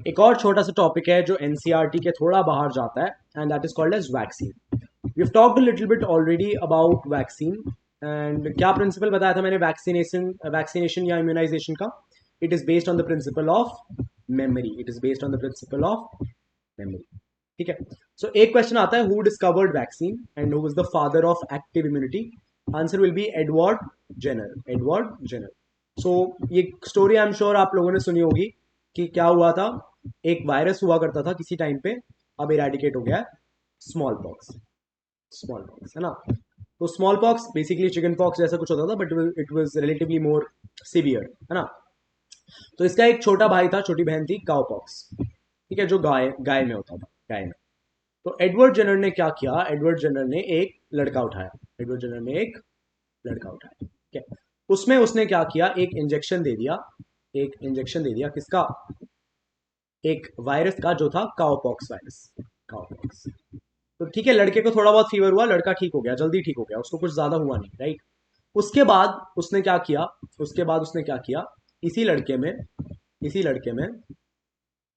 एक और छोटा सा टॉपिक है जो एनसीईआरटी के थोड़ा बाहर जाता है, and that is called as vaccine. We have talked a little bit already about vaccine. And क्या प्रिंसिपल बताया था मैंने वैक्सीनेशन या इम्यूनाइजेशन का? It is based on the principle of memory. It is based on the principle of memory. ठीक है. So एक question आता है, who discovered vaccine and who was the father of active immunity? Answer will be Edward Jenner. Edward Jenner. सो ये story I am sure आप लोगों ने सुनी होगी कि क्या हुआ था. एक वायरस हुआ करता था किसी टाइम पे, अब इरेडिकेट हो गया. Small pox. स्मॉल पॉक्स है ना. तो small pox basically chicken pox जैसा कुछ होता था, but it was relatively more severe है ना. तो इसका एक छोटा भाई था, छोटी बहन थी, काउ पॉक्स. ठीक है, जो गाय गाय में होता था, गाय में. तो एडवर्ड जेनर ने क्या किया? एडवर्ड जेनर ने एक लड़का उठाया. एडवर्ड जेनर ने एक लड़का उठाया. ठीक है. उसमें उसने क्या किया? एक इंजेक्शन दे दिया. एक इंजेक्शन दे दिया किसका? एक वायरस का, जो था काउपॉक्स वायरस. काउपॉक्स. तो ठीक है, लड़के को थोड़ा बहुत फीवर हुआ, लड़का ठीक हो गया, जल्दी ठीक हो गया, उसको कुछ ज्यादा हुआ नहीं, राइट. उसके बाद उसने क्या किया? उसके बाद उसने क्या किया? इसी लड़के में, इसी लड़के में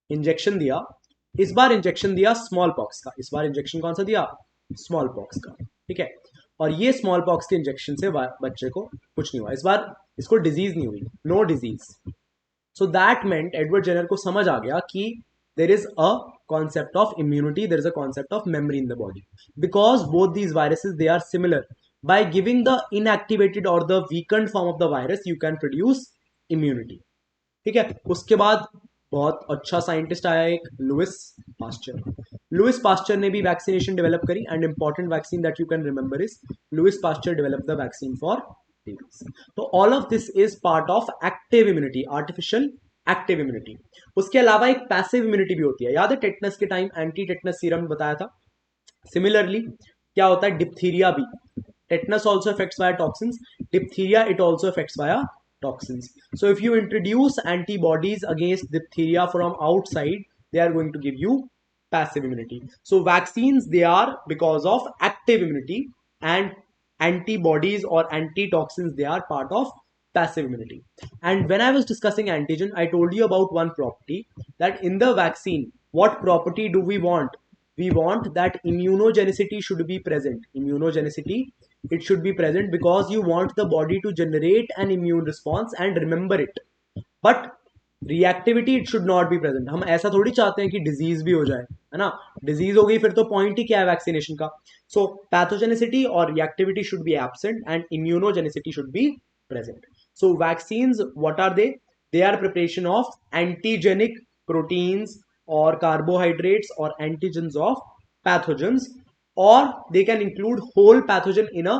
इंजेक्शन दिया. इस बार इंजेक्शन दिया स्मॉल पॉक्स का. इस बार इंजेक्शन कौन सा दिया? स्मॉल पॉक्स का. ठीक है. और ये स्मॉल पॉक्स के इंजेक्शन से बच्चे को कुछ नहीं हुआ. इस बार इसको डिजीज नहीं हुई. No disease. So that meant Edward Jenner को समझ आ गया कि there is a concept of immunity, there is a concept of memory in the body, because both these viruses, they are similar. By giving the inactivated or the weakened form of the virus, you can produce immunity. ठीक है. उसके बाद बहुत अच्छा scientist आया एक, Louis Pasteur. Louis Pasteur ने भी वैक्सीनेशन डेवलप करी, and important vaccine that you can remember is Louis Pasteur develop the vaccine for TB. तो all of this is part of active immunity, artificial active immunity. उसके अलावा एक passive immunity भी होती है. याद है टेटनस के टाइम एंटी टेटनस सीरम बताया था? सिमिलरली क्या होता है? डिप्थीरिया भी. Tetanus also affects via toxins. Diphtheria, it also affects via toxins. So if you introduce antibodies against diphtheria from outside, they are going to give you passive immunity. So vaccines, they are because of active immunity, and antibodies or antitoxins, they are part of passive immunity. And when I was discussing antigen, I told you about one property, that in the vaccine, what property do we want? We want that immunogenicity should be present. Immunogenicity, it should be present because you want the body to generate an immune response and remember it. But reactivity, it should not be present. हम ऐसा थोड़ी चाहते हैं कि disease भी हो जाए, है ना. डिजीज हो गई फिर तो पॉइंट ही क्या है वैक्सीनेशन का. सो पैथोजेनिसिटी और reactivity should be absent and immunogenicity should be present. So vaccines, what are they? They are preparation of antigenic proteins or carbohydrates or antigens of pathogens, or they can include whole pathogen in a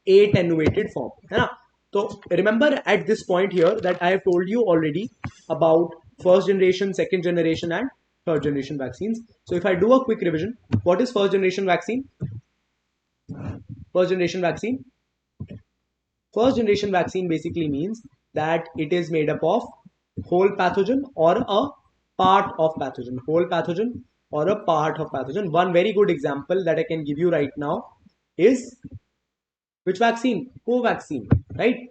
attenuated form, है ना. तो remember at this point here that I have told you already about first generation, second generation and third generation vaccines. So if I do a quick revision, what is first generation vaccine? First generation vaccine, first generation vaccine basically means that it is made up of whole pathogen or a part of pathogen. Whole pathogen or a part of pathogen. One very good example that I can give you right now is which vaccine? Covaxin, right?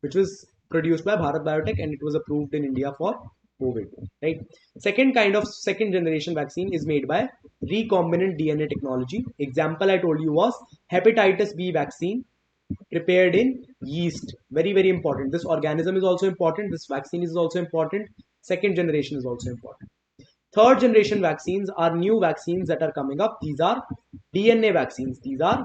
Which was produced by Bharat Biotech and it was approved in India for COVID, right? Second kind of second generation vaccine is made by recombinant DNA technology. Example I told you was hepatitis B vaccine prepared in yeast. Very, very important. This organism is also important. This vaccine is also important. Second generation is also important. Third generation vaccines are new vaccines that are coming up. These are DNA vaccines. These are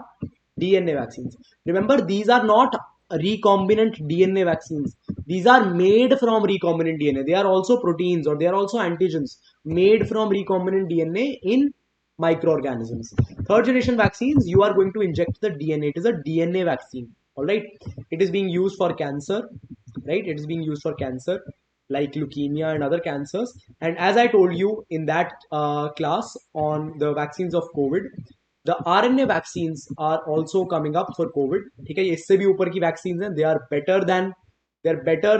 DNA vaccines. Remember, these are not recombinant DNA vaccines. These are made from recombinant DNA. They are also proteins or they are also antigens made from recombinant DNA in microorganisms. Third generation vaccines, you are going to inject the DNA. It is a DNA vaccine. All right. It is being used for cancer, right? It is being used for cancer like leukemia and other cancers. And as I told you in that class on the vaccines of COVID, the RNA vaccines are also coming up for COVID. ठीक है, ये इससे भी ऊपर की vaccines हैं. They are better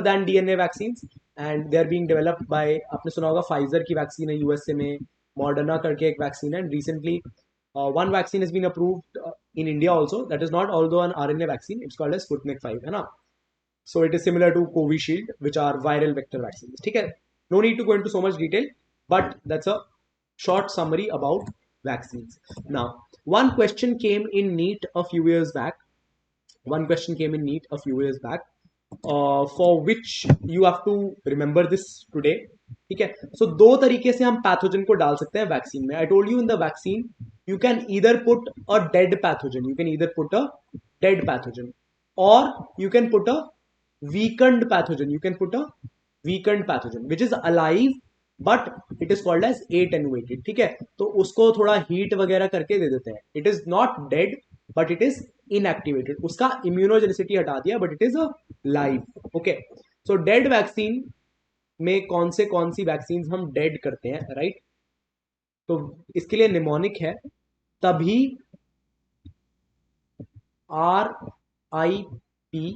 than DNA vaccines and they are being developed by, आपने सुना होगा Pfizer की vaccine है USA में, Moderna करके एक vaccine है, and recently one vaccine has been approved in India also. That is not although an RNA vaccine. It's called as Sputnik 5, है ना. So it is similar to Covishield, which are viral vector vaccines. ठीक है, no need to go into so much detail. But that's a short summary about vaccines. Now, one question came in NEET a few years back. One question came in NEET a few years back, for which you have to remember this today. ठीक है, so दो तरीके से हम pathogen को डाल सकते हैं वैक्सीन में. I told you in the vaccine you can either put a dead pathogen, you can either put a dead pathogen, or you can put a weakened pathogen, you can put a weakened pathogen which is alive but it is called as attenuated. ठीक है, तो उसको थोड़ा heat वगैरह करके दे देते हैं. It is not dead but it is inactivated. उसका इम्यूनोजेनिसिटी हटा दिया but it is a live. Okay, so dead vaccine में कौन सी वैक्सीन हम डेड करते हैं, राइट? तो इसके लिए निमोनिक है. तभी RIP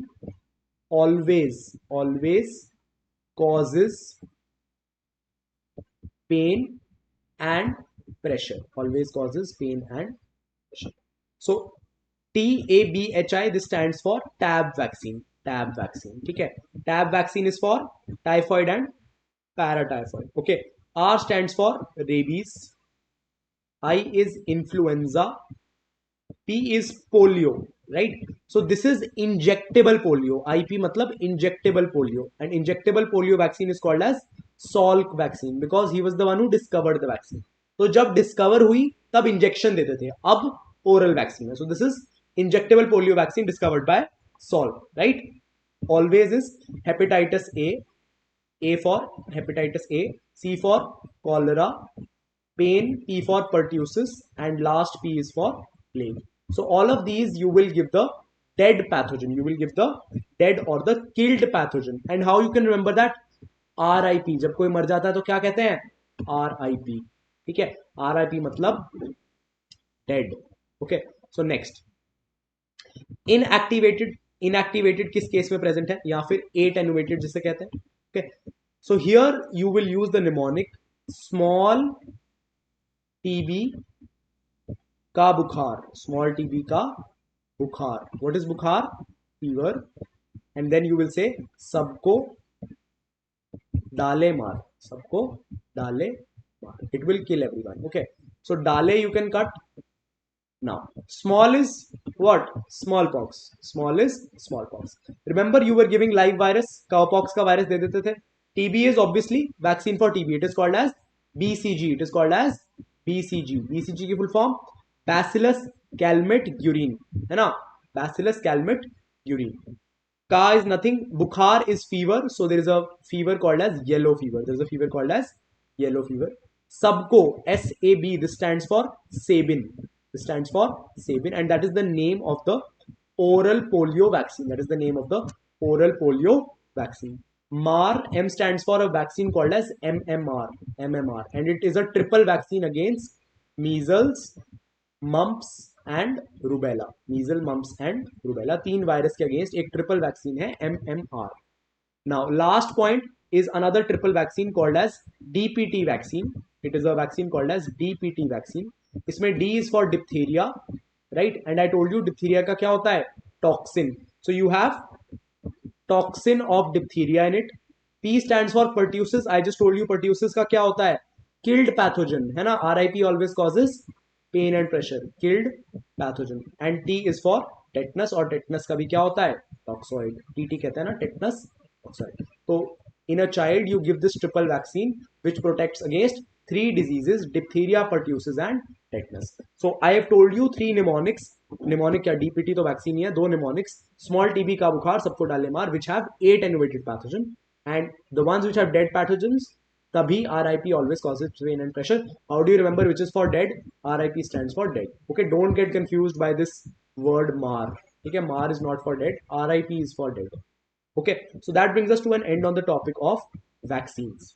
always causes pain and pressure. Always causes pain and pressure. So TABHI, this stands for TAB vaccine. TAB vaccine. ठीक है, TAB vaccine is for typhoid and paratyphoid. Okay, R stands for rabies. I is influenza. P is polio. Right? So this is injectable polio. IP मतलब injectable polio, and injectable polio vaccine is called as Salk vaccine because he was the one who discovered the vaccine. तो जब discover हुई तब injection देते थे, अब oral vaccine है. So this is injectable polio vaccine discovered by Salk, right? Always is hepatitis A for hepatitis A, C for cholera, pain, P for pertussis, and last P is for plague. So all of these you will give the dead pathogen, you will give the dead or the killed pathogen. And how you can remember that? RIP, जब कोई मर जाता है तो क्या कहते हैं? RIP. ठीक है, RIP मतलब dead. Okay, so next, inactivated किस केस में प्रेजेंट है, या फिर एटेन्युएटेड जिसे कहते हैं. Okay, so here you will use the mnemonic small TB का बुखार. स्मॉल टीबी का बुखार. What is bukhar? Fever. And then you will say सबको डाले मार. सबको डाले मार. It will kill everyone. Okay, so डाले you can cut. Now, small is what? Smallpox. Small is smallpox. Remember, you were giving live virus. Cowpox का virus दे देते थे. TB is obviously vaccine for TB. It is called as BCG. It is called as BCG. BCG की full form Bacillus calmette-guerin. है ना? Bacillus calmette-guerin. Ka is nothing. Bukhar is fever. So there is a fever called as yellow fever. There is a fever called as yellow fever. Sabko, SAB. This stands for Sabin. This stands for Sabin, and that is the name of the oral polio vaccine. That is the name of the oral polio vaccine. MAR, M stands for a vaccine called as MMR. MMR, and it is a triple vaccine against measles, mumps and rubella. Measles, mumps and rubella. तीन virus के against एक triple vaccine है MMR. Now, last point is another triple vaccine called as DPT vaccine. It is a vaccine called as DPT vaccine. इसमें D is for diphtheria, right? And I told you diphtheria का क्या होता है? Toxin. So you have toxin of diphtheria in it. P stands for pertussis. I just told you pertussis का क्या होता है? Killed pathogen, है ना? RIP always causes pain and pressure. Killed pathogen. And T is for tetanus, और tetanus का भी क्या होता है? Toxoid. TT कहते हैं ना, tetanus toxoid. तो in a child you give this triple vaccine which protects against three diseases: diphtheria, pertussis and tetanus. So I have told you three mnemonics. Mnemonic क्या? DPT तो वैक्सीन ही है. दो mnemonics: small TB का बुखार, सबको डाले मार, which have attenuated pathogen, and the ones which have dead pathogens, तभी RIP always causes pain and pressure. How do you remember which is for dead? RIP stands for dead. Okay, don't get confused by this word MAR. Okay, MAR is not for dead. RIP is for dead. Okay, so that brings us to an end on the topic of vaccines.